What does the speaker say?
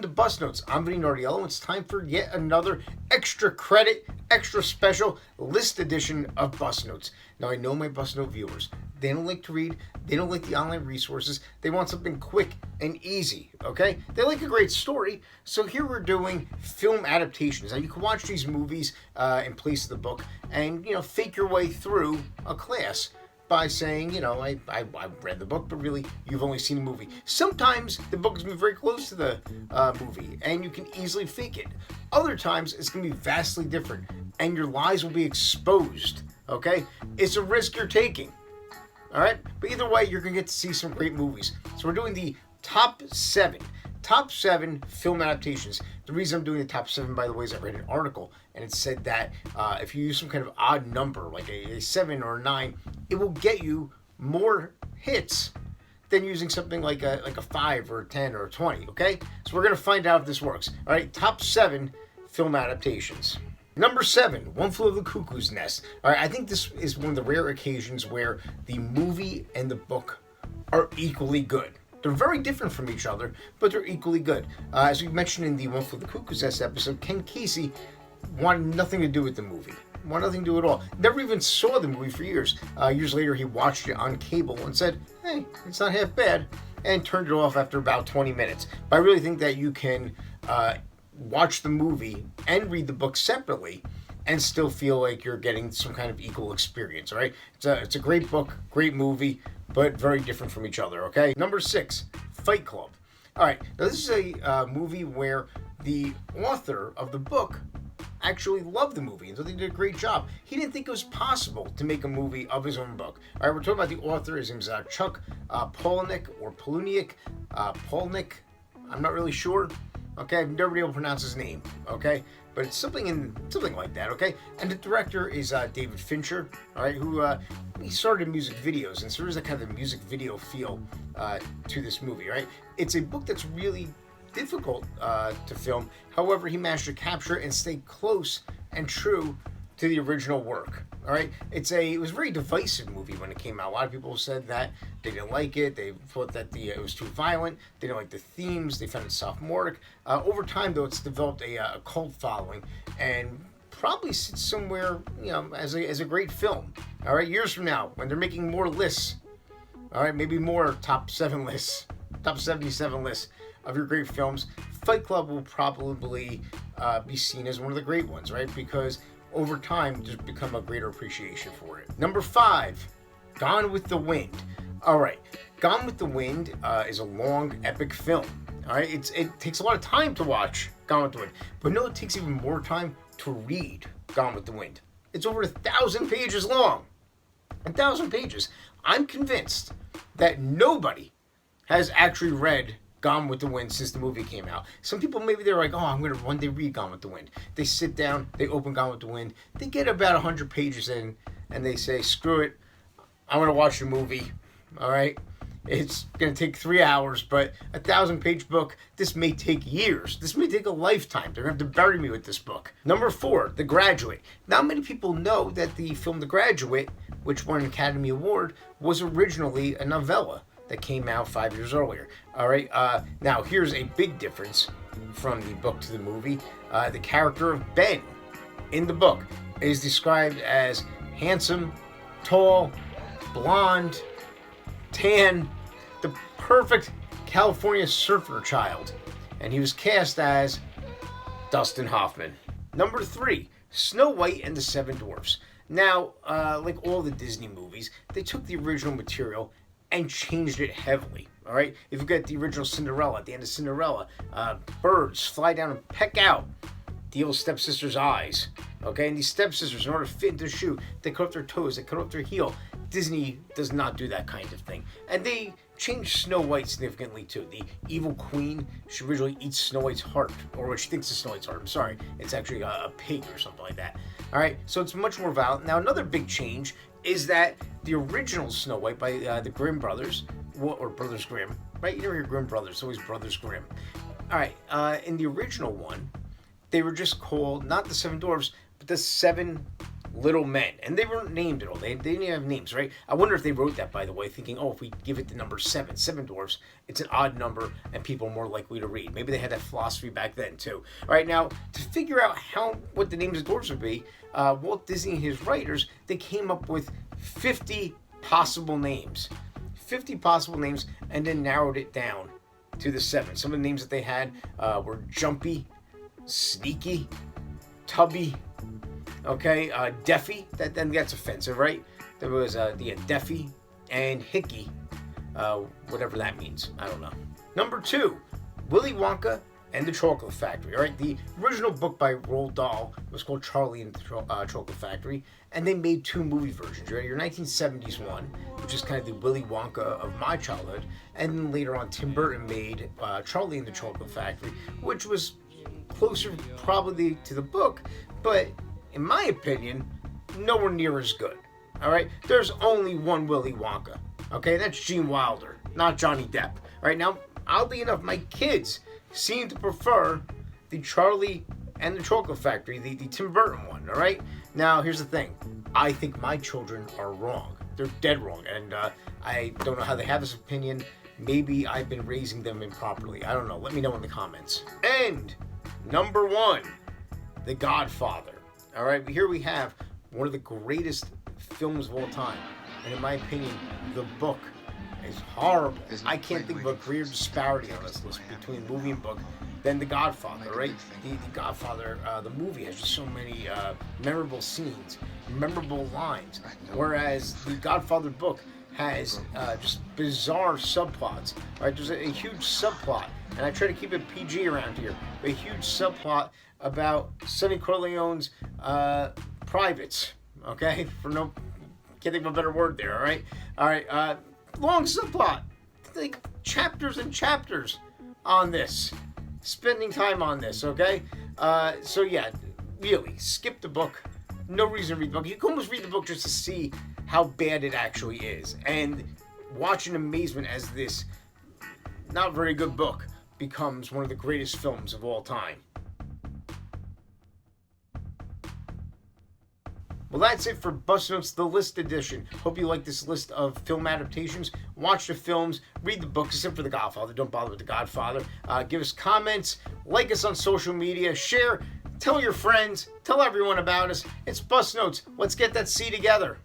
Welcome to Bus Notes. I'm Vinnie Nardiello. It's time for yet another extra credit, extra special list edition of Bus Notes. Now, I know my Bus Note viewers. They don't like to read. They don't like the online resources. They want something quick and easy, okay? They like a great story. So here we're doing film adaptations. Now, you can watch these movies in place of the book and, fake your way through a class by saying, I read the book, but really, you've only seen the movie. Sometimes the book is going to be very close to the movie, and you can easily fake it. Other times, it's going to be vastly different, and your lies will be exposed, okay? It's a risk you're taking, all right? But either way, you're going to get to see some great movies. So we're doing the top seven film adaptations. The reason I'm doing the top 7, by the way, is I read an article and it said that if you use some kind of odd number, like a 7 or a 9, it will get you more hits than using something like a 5 or a 10 or a 20, okay? So we're going to find out if this works. All right, top 7 film adaptations. Number 7, One Flew Over the Cuckoo's Nest. All right, I think this is one of the rare occasions where the movie and the book are equally good. They're very different from each other, but they're equally good. As we mentioned in the One Flew Over the Cuckoo's Nest episode, Ken Kesey wanted nothing to do with the movie. Wanted nothing to do at all. Never even saw the movie for years. Years later, he watched it on cable and said, hey, it's not half bad, and turned it off after about 20 minutes. But I really think that you can watch the movie and read the book separately and still feel like you're getting some kind of equal experience, all right? It's a great book, great movie, but very different from each other, okay? Number 6, Fight Club. All right, now this is a movie where the author of the book actually loved the movie and so they did a great job. He didn't think it was possible to make a movie of his own book. All right, we're talking about the author. His name's Chuck Palahniuk or Palahniuk. Palahniuk, I'm not really sure. Okay, I've never been able to pronounce his name, okay? But it's something like that, okay? And the director is David Fincher, all right, who he started music videos, and so there's a kind of a music video feel to this movie, right? It's a book that's really difficult to film. However, he managed to capture and stay close and true to the original work. All right, it was a very divisive movie when it came out. A lot of people said that they didn't like it. They thought that it was too violent. They didn't like the themes. They found it sophomoric. Over time, though, it's developed a cult following and probably sits somewhere, as a great film. All right, years from now, when they're making more lists, all right, maybe more top 7 lists, top 77 lists of your great films, Fight Club will probably be seen as one of the great ones, right? Because over time, there's become a greater appreciation for it. Number 5, Gone with the Wind. All right, Gone with the Wind is a long, epic film. All right, it takes a lot of time to watch Gone with the Wind, but no, it takes even more time to read Gone with the Wind. It's over 1,000 pages long. 1,000 pages. I'm convinced that nobody has actually read Gone with the Wind since the movie came out. Some people, maybe they're like, I'm going to one day read Gone with the Wind. They sit down, they open Gone with the Wind, they get about 100 pages in, and they say, screw it, I'm going to watch the movie, all right? It's going to take 3 hours, but 1,000-page book, this may take years. This may take a lifetime. They're going to have to bury me with this book. Number 4, The Graduate. Not many people know that the film The Graduate, which won an Academy Award, was originally a novella that came out 5 years earlier. All right. Now, here's a big difference from the book to the movie. The character of Ben in the book is described as handsome, tall, blonde, tan, the perfect California surfer child. And he was cast as Dustin Hoffman. Number 3, Snow White and the Seven Dwarfs. Now, like all the Disney movies, they took the original material and changed it heavily, all right? If you get the original Cinderella, at the end of Cinderella, birds fly down and peck out the evil stepsister's eyes, okay? And these stepsisters, in order to fit into the shoe, they cut off their toes, they cut off their heel. Disney does not do that kind of thing. And they changed Snow White significantly, too. The evil queen, she originally eats Snow White's heart, or what she thinks is Snow White's heart. I'm sorry. It's actually a pig or something like that. All right, so it's much more violent. Now, another big change is that the original Snow White by the Grimm brothers, or Brothers Grimm, right? You never hear Grimm brothers, it's always Brothers Grimm. All right, in the original one, they were just called, not the Seven Dwarfs, but the Seven Little Men. And they weren't named at all. They didn't even have names, right? I wonder if they wrote that, by the way, thinking, oh, if we give it the number seven dwarfs, it's an odd number and people are more likely to read. Maybe they had that philosophy back then, too. All right, now, to figure out what the names of dwarfs would be, Walt Disney and his writers, they came up with 50 possible names. 50 possible names, and then narrowed it down to the 7. Some of the names that they had were Jumpy, Sneaky, Tubby, okay, Deafy. That's offensive, right? There was Deafy and Hickey, whatever that means. I don't know. Number 2, Willy Wonka and the Chocolate Factory. All right, the original book by Roald Dahl was called Charlie and the Chocolate Factory, and they made 2 movie versions. Right, your 1970s one, which is kind of the Willy Wonka of my childhood, and then later on Tim Burton made Charlie and the Chocolate Factory, which was closer probably to the book, but in my opinion, nowhere near as good. All right, there's only one Willy Wonka. Okay, that's Gene Wilder, not Johnny Depp. All right, now, oddly enough, my kids seem to prefer the Charlie and the Chocolate Factory, the Tim Burton one, all right? Now, here's the thing. I think my children are wrong. They're dead wrong, and I don't know how they have this opinion. Maybe I've been raising them improperly. I don't know. Let me know in the comments. And number 1, The Godfather. All right, here we have one of the greatest films of all time. And in my opinion, the book is horrible. I can't think of a greater disparity on this list between movie and book than The Godfather, right? The Godfather, the movie has just so many memorable scenes, memorable lines, whereas the Godfather book has just bizarre subplots, right? There's a huge subplot, and I try to keep it PG around here, a huge subplot about Sonny Corleone's privates, okay? Can't think of a better word there, all right? Long subplot, like chapters and chapters on this, spending time on this, okay? So yeah, really, skip the book. No reason to read the book. You can almost read the book just to see how bad it actually is, and watch in amazement as this not very good book becomes one of the greatest films of all time. Well, that's it for Bus Notes, the list edition. Hope you like this list of film adaptations. Watch the films, read the books, except for The Godfather. Don't bother with The Godfather. Give us comments, like us on social media, share, tell your friends, tell everyone about us. It's Bus Notes. Let's get that C together.